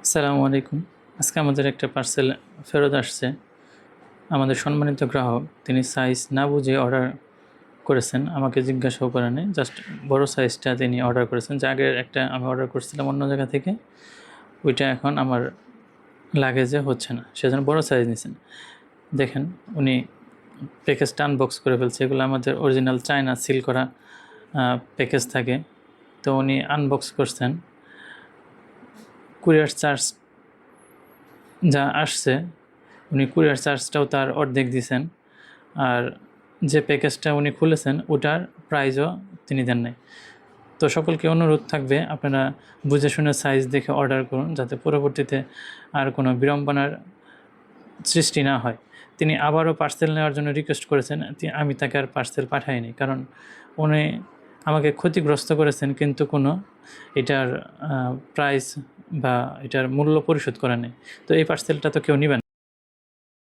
আসসালামু আলাইকুম। আজকে আমাদের একটা পার্সেল ফেরত আসছে। আমাদের সম্মানিত গ্রাহক তিনি সাইজ না বুঝে অর্ডার করেছেন, আমাকে জিজ্ঞাসাও করেন নাই। জাস্ট বড় সাইজটা তিনি অর্ডার করেছেন। যে আগের একটা আমি অর্ডার করছিলাম অন্য জায়গা থেকে, ওইটা এখন আমার লাগেজে হচ্ছে না, সেজন্য বড় সাইজ নিছেন। দেখেন উনি প্যাকেজটা আনবক্স করে ফেলছে। এগুলো আমাদের অরিজিনাল চায়না সিল করা প্যাকেজ থাকে। তো উনি আনবক্স করছেন। কুরিয়ার চার্জ যা আসছে, উনি কুরিয়ার চার্জটাও তার অর্ধেক দিয়েছেন। আর যে প্যাকেজটা উনি খুলেছেন ওটার প্রাইজও তিনি দেন নাই। তো সকলকে অনুরোধ থাকবে, আপনারা বুঝে শুনে সাইজ দেখে অর্ডার করুন, যাতে পরবর্তীতে আর কোনো বিড়ম্বনার সৃষ্টি না হয়। তিনি আবারও পার্সেল নেওয়ার জন্য রিকোয়েস্ট করেছেন। আমি তাকে আর পার্সেল পাঠাইনি, কারণ উনি আমাকে ক্ষতিগ্রস্ত করেছেন, কিন্তু কোনো এটার প্রাইস বা এটার মূল্য পরিশোধ করে নেই। তো এই পার্সেলটা তো কেউ নেবে না।